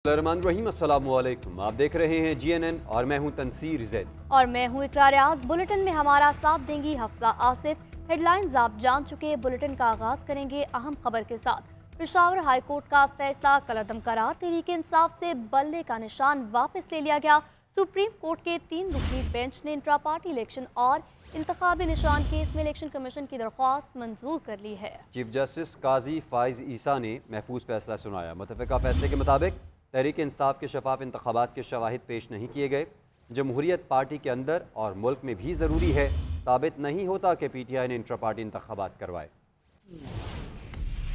रहीम, अस्सलामुअलैकुम। आप देख रहे हैं GNN और मैं हूं तनसीर जैद और मैं हूं इकरार आज़। बुलेटिन में हमारा साथ देंगी हफ्सा आसिफ। हेडलाइंस आप जान चुके। बुलेटिन का आगाज करेंगे अहम खबर के साथ। पेशावर हाई कोर्ट का फैसला कलअदम करार। तहरीक इंसाफ से बल्ले का निशान वापस ले लिया गया। सुप्रीम कोर्ट के 3 रुकनी बेंच ने इंट्रा पार्टी इलेक्शन और इंतखाबी निशान केस में इलेक्शन कमीशन की दरख्वास्त मंजूर कर ली है। चीफ जस्टिस काजी फाइज ईसा ने महफूज फैसला सुनाया। मुतफ़िका फैसले के मुताबिक तहरीक इंसाफ के शफाफ इंतखाबात के शवाहिद पेश नहीं किए गए। जमहूरियत पार्टी के अंदर और मुल्क में भी ज़रूरी है। साबित नहीं होता कि PTI ने इंट्रा पार्टी इंतखाबात करवाए।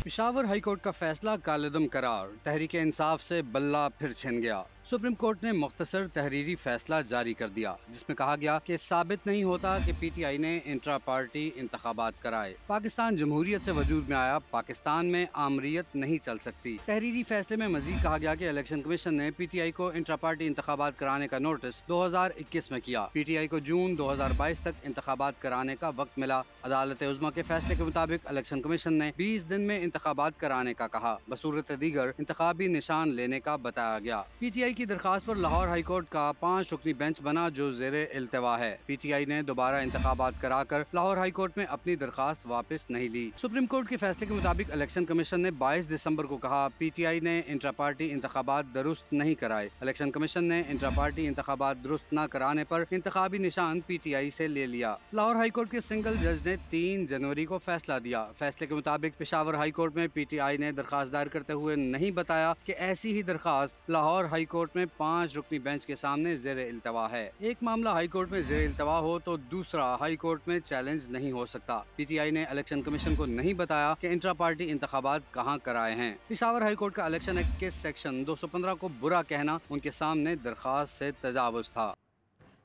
पेशावर हाई कोर्ट का फैसला कालदम करार। तहरीक इंसाफ से बल्ला फिर छिन गया। सुप्रीम कोर्ट ने मुख्तसर तहरीरी फैसला जारी कर दिया, जिसमें कहा गया कि साबित नहीं होता कि PTI ने इंट्रा पार्टी इंतखाबात कराए। पाकिस्तान जमहूरियत से वजूद में आया, पाकिस्तान में आमरीत नहीं चल सकती। तहरीरी फैसले में मजीद कहा गया कि इलेक्शन कमीशन ने PTI को इंट्रा पार्टी इंतखाबात कराने का नोटिस 2021 में किया। PTI को जून 2022 तक इंतखाबात कराने का वक्त मिला। अदालत उज़्मा के फैसले के मुताबिक इलेक्शन कमीशन ने 20 दिन में इंतखाबात कराने का कहा। बसूरत दीगर इंतखाबी निशान लेने का बताया गया। PTI की दरखास्त पर लाहौर हाई कोर्ट का 5 रुकनी बेंच बना, जो ज़ेरे इल्तवा है। PTI ने दोबारा इंतखाबात कराकर लाहौर हाई कोर्ट में अपनी दरखास्त वापस नहीं ली। सुप्रीम कोर्ट के फैसले के मुताबिक इलेक्शन कमीशन ने 22 दिसंबर को कहा PTI ने इंट्रा पार्टी इंतखाबात दुरुस्त नहीं कराए। इलेक्शन कमीशन ने इंट्रा पार्टी इंतखाबात दुरुस्त न कराने पर इंतखाबी निशान PTI से ले लिया। लाहौर हाई कोर्ट के सिंगल जज ने 3 जनवरी को फैसला दिया। फैसले के मुताबिक पेशावर हाई कोर्ट में PTI ने दरखास्त दायर करते हुए नहीं बताया कि ऐसी ही दरखास्त लाहौर हाई कोर्ट में 5 रुकनी बेंच के सामने ज़ेरे इल्तवा है। एक मामला हाई कोर्ट में ज़ेरे इल्तवा हो तो दूसरा हाई कोर्ट में चैलेंज नहीं हो सकता। PTI ने इलेक्शन कमीशन को नहीं बताया कि इंट्रा पार्टी इंतखाबात कहाँ कराए हैं। पेशावर हाई कोर्ट का इलेक्शन एक्ट के सेक्शन 215 को बुरा कहना उनके सामने दरखास्त से तजावुज़ था।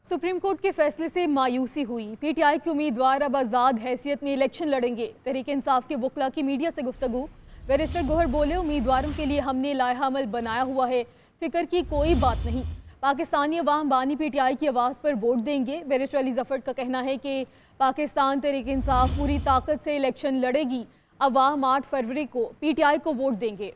सुप्रीम कोर्ट के फैसले से मायूसी हुई। PTI के उम्मीदवार अब आज़ाद हैसियत में इलेक्शन लड़ेंगे। तहरीक इंसाफ के वकला की मीडिया से गुफ्तगू। बैरिस्टर गोहर बोले, उम्मीदवारों के लिए हमने लायहा अमल बनाया हुआ है, फिक्र की कोई बात नहीं। पाकिस्तानी अवाम बानी PTI की आवाज़ पर वोट देंगे। बैरिस्टर अली जफर का कहना है कि पाकिस्तान तहरीक इंसाफ पूरी ताकत से इलेक्शन लड़ेगी। अवाम 8 फरवरी को PTI को वोट देंगे।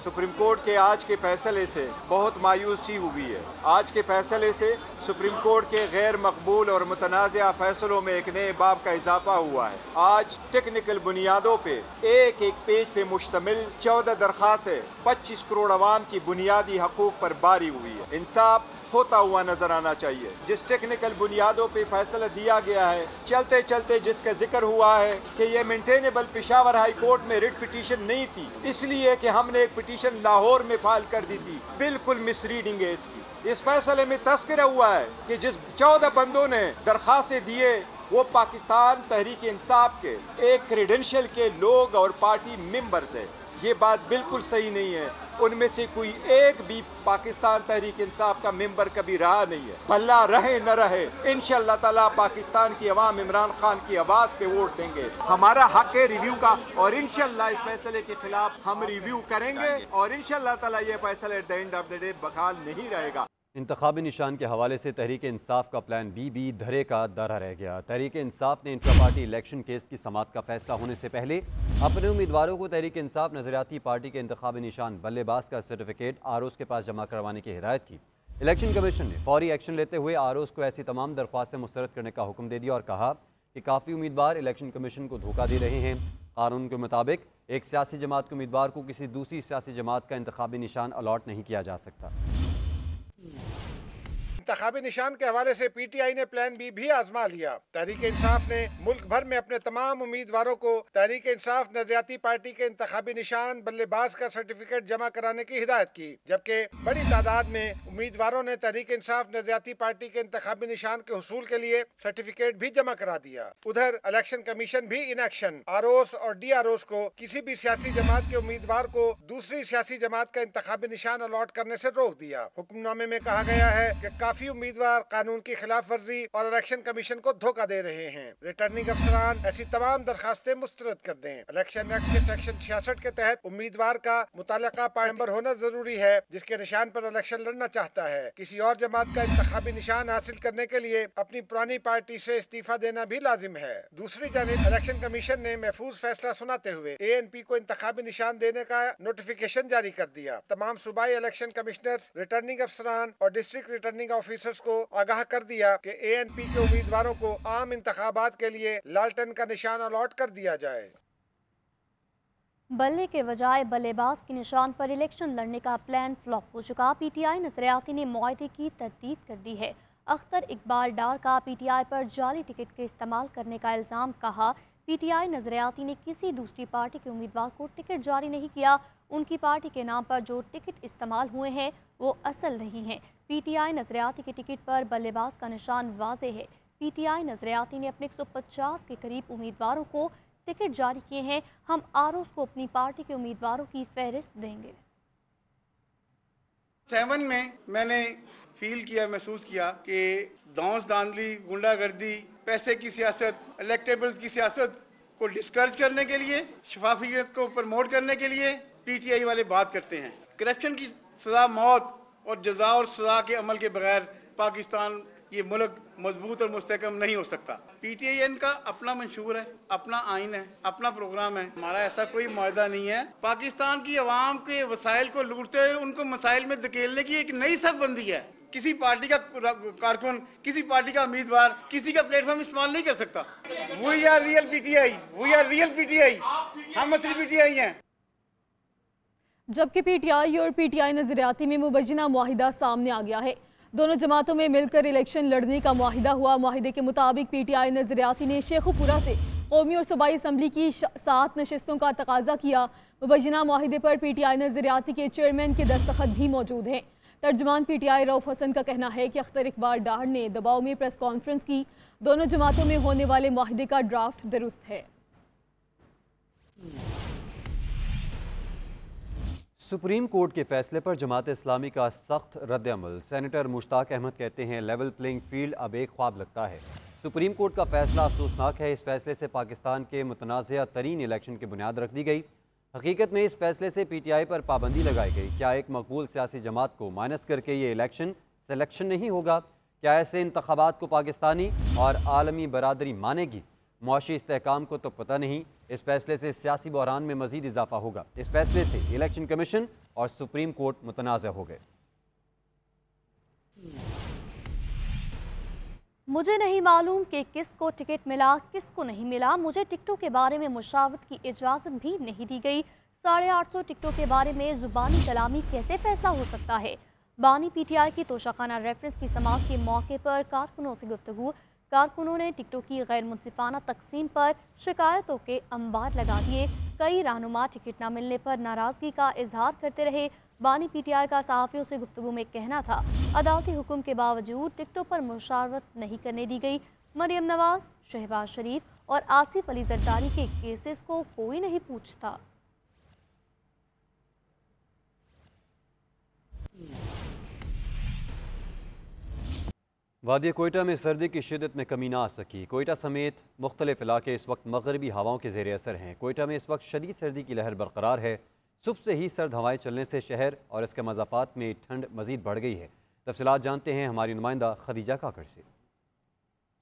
सुप्रीम कोर्ट के आज के फैसले से बहुत मायूसी हुई है। आज के फैसले से सुप्रीम कोर्ट के गैर मकबूल और मुतनाज़ा फैसलों में एक नए बाब का इजाफा हुआ है। आज टेक्निकल बुनियादों पे एक एक पेज पे मुश्तमिल 14 दरखास्तें 25 करोड़ अवाम की बुनियादी हकूक पर बारी हुई है। इंसाफ होता हुआ नजर आना चाहिए। जिस टेक्निकल बुनियादों पे फैसला दिया गया है, चलते चलते जिसका जिक्र हुआ है कि ये मेंटेनेबल पेशावर हाई कोर्ट में रिट पिटीशन नहीं थी, इसलिए कि हमने एक पिटीशन लाहौर में फाइल कर दी थी, बिल्कुल मिसरीडिंग है इसकी। इस फैसले में तस्करा हुआ है कि जिस 14 बंदों ने दरखास्तें दिए वो पाकिस्तान तहरीक इंसाफ के एक क्रेडेंशियल के लोग और पार्टी मेंबर्स है। ये बात बिल्कुल सही नहीं है। उनमें से कोई एक भी पाकिस्तान तहरीक इंसाफ का मेंबर कभी रहा नहीं है। भला रहे न रहे, इंशाअल्लाह ताला पाकिस्तान की अवाम इमरान खान की आवाज पे वोट देंगे। हमारा हक है रिव्यू का और इंशाअल्लाह इस फैसले के खिलाफ हम रिव्यू करेंगे और इंशाअल्लाह ताला ये फैसला at the end of the day बहाल नहीं रहेगा। इंतखाबी निशान के हवाले से तहरीक इंसाफ का प्लान बी भी धरे का दरा रह गया। तहरीक इंसाफ ने इंट्रा पार्टी इलेक्शन केस की समाअत का फैसला होने से पहले अपने उम्मीदवारों को तहरीक इंसाफ नजरियाती पार्टी के इंतखाबी निशान बल्लेबाज का सर्टिफिकेट ROs के पास जमा करवाने की हिदायत की। इलेक्शन कमीशन ने फौरी एक्शन लेते हुए ROs को ऐसी तमाम दरख्वास्तें मुस्तरद करने का हुक्म दे दिया और कहा कि काफ़ी उम्मीदवार इलेक्शन कमीशन को धोखा दे रहे हैं। कानून के मुताबिक एक सियासी जमात के उम्मीदवार को किसी दूसरी सियासी जमात का इंतखाबी निशान अलॉट नहीं किया जा सकता। इंतखाबी निशान के हवाले से PTI ने प्लान बी भी आजमा लिया। तहरीक इंसाफ ने मुल्क भर में अपने तमाम उम्मीदवारों को तहरीक इंसाफ नजरियाती पार्टी के इंतखाबी निशान बल्लेबाज का सर्टिफिकेट जमा कराने की हिदायत की, जबकि बड़ी तादाद में उम्मीदवारों ने तहरीक इंसाफ नजरियाती पार्टी के इंतखाबी निशान के हुसूल के लिए सर्टिफिकेट भी जमा करा दिया। उधर इलेक्शन कमीशन भी इन एक्शन ROs और DROs को किसी भी सियासी जमात के उम्मीदवार को दूसरी सियासी जमात का इंतखाबी निशान अलॉट करने से रोक दिया। हुक्मनामे में कहा गया है कि काफी उम्मीदवार कानून की खिलाफ वर्जी और इलेक्शन कमीशन को धोखा दे रहे हैं। रिटर्निंग अफसरान ऐसी तमाम दरखास्तें मुस्तरद कर दें। इलेक्शन एक्ट के सेक्शन 66 के तहत उम्मीदवार का मुताल्लिका पार्टी मेंबर होना जरूरी है जिसके निशान पर इलेक्शन लड़ना चाहता है। किसी और जमात का इंतखाबी निशान हासिल करने के लिए अपनी पुरानी पार्टी से इस्तीफा देना भी लाजिम है। दूसरी जानिब इलेक्शन कमीशन ने महफूज फैसला सुनाते हुए ANP को इंतखाबी निशान देने का नोटिफिकेशन जारी कर दिया। तमाम सूबाई इलेक्शन कमिश्नर्स, रिटर्निंग अफसरान और डिस्ट्रिक्ट रिटर्निंग ऑफिसर्स को आगाह कर दिया कि ANP के उम्मीदवारों को आम इंतखाबात के लिए लालटेन का निशान अलॉट कर दिया जाए। बल्ले के बजाय बल्लेबाज के निशान पर इलेक्शन लड़ने का प्लान फ्लॉप हो चुका। PTI नजरियाती ने मुआहदे की तरदीद कर दी है। अख्तर इकबाल डार का PTI पर जाली टिकट के इस्तेमाल करने का इल्ज़ाम। कहा PTI नजरियाती ने किसी दूसरी पार्टी के उम्मीदवार को टिकट जारी नहीं किया। उनकी पार्टी के नाम पर जो टिकट इस्तेमाल हुए हैं वो असल नहीं है। PTI नजरियाती के टिकट पर बल्लेबाज का निशान वाज़े है। PTI नजरियाती ने अपने 150 के करीब उम्मीदवारों को टिकट जारी किए हैं। हम ROs को अपनी पार्टी के उम्मीदवारों की फहरिस्त देंगे। 7 में मैंने फील किया, महसूस किया कि दौंस धांधली, गुंडागर्दी, पैसे की सियासत, इलेक्टेबल्स की सियासत को डिस्करेज करने के लिए, शफाफियत को प्रमोट करने के लिए PTI वाले बात करते हैं। करप्शन की सजा मौत और जजा और सजा के अमल के बगैर पाकिस्तान ये मुल्क मजबूत और मुस्तहकम नहीं हो सकता। PTI का अपना मंशूर है, अपना आइन है, अपना प्रोग्राम है। हमारा ऐसा कोई मुआहदा नहीं है। पाकिस्तान की अवाम के वसाइल को लूटते हुए उनको मसाइल में धकेलने की एक नई सरबंदी है। किसी पार्टी का कारकुन, किसी पार्टी का उम्मीदवार किसी का प्लेटफॉर्म इस्तेमाल नहीं कर सकता। We are real PTI, we are real PTI, हम असली PTI हैं। जबकि PTI और PTI नजरियाती में मुबैना मुआहिदा सामने आ गया है। दोनों जमातों में मिलकर इलेक्शन लड़ने का मुआहिदा हुआ। मुआहिदे के मुताबिक PTI नजरियाती ने शेखुपुरा से कौमी और सूबाई असम्बली की 7 नशिस्तों का तकाजा किया। मुबैना मुआहिदे पर PTI नजरियाती के चेयरमैन के दस्तखत भी मौजूद हैं। तर्जुमान PTI रऊफ हसन का कहना है कि अख्तर इकबाल डार ने दबाव में प्रेस कॉन्फ्रेंस की। दोनों जमातों में होने वाले मुआहिदे का ड्राफ्ट दुरुस्त है। सुप्रीम कोर्ट के फैसले पर जमात इस्लामी का सख्त रद्द-अमल। सेनेटर मुश्ताक अहमद कहते हैं लेवल प्लेइंग फील्ड अब एक ख्वाब लगता है। सुप्रीम कोर्ट का फैसला अफसोसनाक है। इस फैसले से पाकिस्तान के मुतनाज़ा तरीन इलेक्शन की बुनियाद रख दी गई। हकीकत में इस फैसले से PTI पर पाबंदी लगाई गई। क्या एक मकबूल सियासी जमात को माइनस करके ये इलेक्शन सिलेक्शन नहीं होगा? क्या ऐसे इंतखाबात को पाकिस्तानी और आलमी बरादरी मानेगी? मुआशी इस्तेहकाम को तो पता नहीं। इस फैसले से सियासी बहरान में मजीद इजाफा होगा। इस फैसले से इलेक्शन कमीशन और सुप्रीम कोर्ट मुतनाज़ा हो गए। मुझे नहीं मालूम कि किसको टिकट मिला किसको नहीं मिला। मुझे टिकटों के बारे में मुशावरत की इजाज़त भी नहीं दी गई। 850 टिकटों के बारे में जुबानी कलामी कैसे फैसला हो सकता है? बानी PTI की तोशाखाना रेफरेंस की समाअत के मौके पर कारकुनों से गुफ्तगू। कारकुनों ने टिकटों की गैर मुनसिफाना तकसीम पर शिकायतों के अंबार लगा दिए। कई रहनुमा टिकट न मिलने पर नाराज़गी का इजहार करते रहे। बानी PTI का सहाफ़ियों से गुफ्तगू में कहना था अदालती हुक्म के बावजूद टिकटों पर मुशावरत नहीं करने दी गई। मरियम नवाज, शहबाज शरीफ और आसिफ अली जरदारी के केसेस को कोई नहीं पूछता। वादी कोयटा में सर्दी की शिद्दत में कमी ना आ सकी। कोयटा समेत मुख्तलिफ इलाके इस वक्त मगरबी हवाओं के ज़ेर असर हैं। कोयटा में इस वक्त शदीद सर्दी की लहर बरकरार है। सुबह से ही सर्द हवाएं चलने से शहर और इसके मज़ाफ़ात में ठंड मज़ीद बढ़ गई है। तफसीलात जानते हैं हमारी नुमाइंदा खदीजा काकड़ से।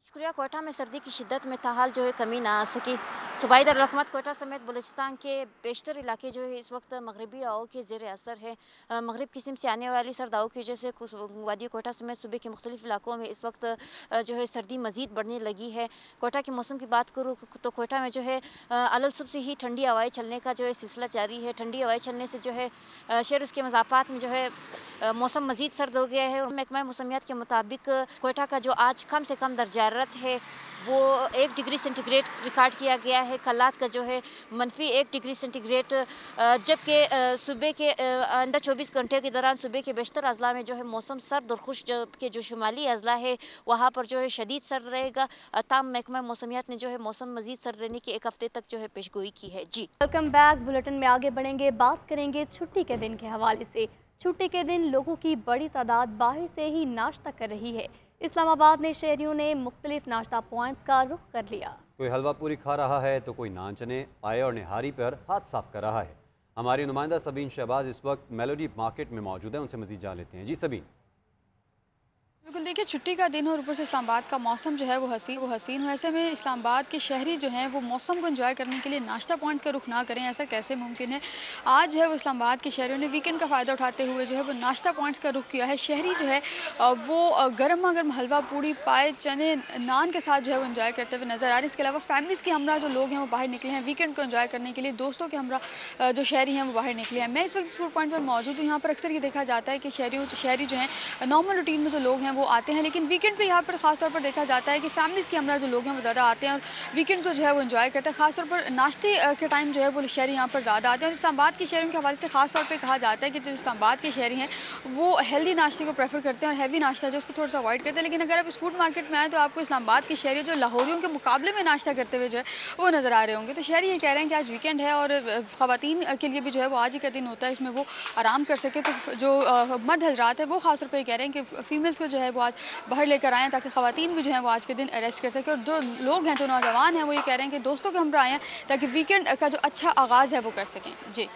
शुक्रिया। कोयटा में सर्दी की शिद्दत में ताहाल जो है कमी ना आ सकी। सूबाई दारुल-हुकूमत कोयटा समेत बलूचिस्तान के बेशतर इलाके जो है इस वक्त मगरबी हवाओं के ज़ेर असर है। मगरब किस्म से आने वाली सर्द हवाओं की वजह से वादी कोयटा समेत सूबे के मुख्तलिफ इलाकों में इस वक्त जो है सर्दी मज़ीद बढ़ने लगी है। कोयटा के मौसम की बात करूँ तो कोयटा में जो है अलल सुबह से ही ठंडी हवाएँ चलने का जो है सिलसिला जारी है। ठंडी हवाएँ चलने से जो है शहर उसके मज़ाफ़ात में जो है मौसम मज़ीद सर्द हो गया है। और महकमा मौसमियात के मुताबिक कोयटा का जो आज कम से कम दर्जा हरारत है वो 1 डिग्री सेंटीग्रेड रिकॉर्ड किया गया है। कलात का जो है -1 डिग्री सेंटीग्रेड, जबकि सुबह के अंदर 24 घंटे के दौरान सुबह के बेशतर अजला में जो है मौसम सर्द और खुश, जबकि जो शुमाली अजला है वहाँ पर जो है शदीद सर्द रहेगा। ताम महकमा मौसमियात ने जो है मौसम मजीद सर्द रहने की 1 हफ्ते तक जो है पेशगोई की है। जी वेलकम बैक। बुलेटिन में आगे बढ़ेंगे, बात करेंगे छुट्टी के दिन के हवाले से। छुट्टी के दिन लोगों की बड़ी तादाद बाहर से ही नाश्ता कर रही है। इस्लामाबाद में शहरियों ने मुख्तलिफ नाश्ता पॉइंट्स का रुख कर लिया। कोई हलवा पूरी खा रहा है तो कोई नान चने आए और निहारी पर हाथ साफ कर रहा है। हमारी नुमाइंदा सबीन शहबाज इस वक्त मेलोडी मार्केट में मौजूद है, उनसे मजीद जान लेते हैं। जी सबीन। बिल्कुल, देखिए छुट्टी का दिन और ऊपर से इस्लामाबाद का मौसम जो है वो हसीन हो। ऐसे में इस्लामाबाद के शहरी जो हैं वो मौसम को एंजॉय करने के लिए नाश्ता पॉइंट्स का रुख ना करें, ऐसा कैसे मुमकिन है। आज जो है वो इस्लामाबाद के शहरियों ने वीकेंड का फ़ायदा उठाते हुए जो है वो नाश्ता पॉइंट्स का रुख किया है। शहरी जो है वो गर्मा गर्म हलवा पूड़ी पाए चने नान के साथ जो है वो एंजॉय करते हुए नजर आ रहे हैं। इसके अलावा फैमिलीज़ के हमरा जो लोग हैं वो बाहर निकले हैं वीकेंड को एंजॉय करने के लिए। दोस्तों के हमरा जो शहरी हैं वो बाहर निकले हैं। मैं इस वक्त इस फूड पॉइंट पर मौजूद हूँ। यहाँ पर अक्सर ये देखा जाता है कि शहरी जो हैं नॉर्मल रूटीन में जो लोग हैं वो आते हैं, लेकिन वीकेंड पे यहाँ पर खासतौर पर देखा जाता है कि फैमिलीज़ के हमरा जो लोग हैं वो ज़्यादा आते हैं और वीकेंड को जो है वो एंजॉय करते हैं। खासतौर पर नाश्ते के टाइम जो है वो शहरी यहाँ पर ज़्यादा आते हैं। और इस्लामाबाद के शहरों के हवाले से खासतौर पर कहा जाता है कि जो इस्लामाबाद के शहरी हैं वो हेल्दी नाश्ते को प्रेफर करते हैं और हैवी नाश्ता जो उसको थोड़ा सा अवॉइड करते हैं। लेकिन अगर आप इस फूड मार्केट में आए तो आपको इस्लामाबाद के शहरी जो लाहौरियों के मुकाबले में नाश्ता करते हुए जो है वो नज़र आ रहे होंगे। तो शहरी ये कह रहे हैं कि आज वीकेंड है और ख़वातीन के लिए भी जो है वो आज ही का दिन होता है, इसमें वो आराम कर सके। तो जो मर्द हजरात है वो खासतौर पर कह रहे हैं कि फीमेल्स को जो है वो आज बाहर लेकर आएँ ताकि ख़वातीन भी जो है वो आज के दिन रेस्ट कर सके। और जो लोग हैं जो नौजवान हैं वो ये कह रहे हैं कि दोस्तों के हमरा आए हैं ताकि वीकेंड का जो अच्छा आगाज़ है वो कर सकें। जी।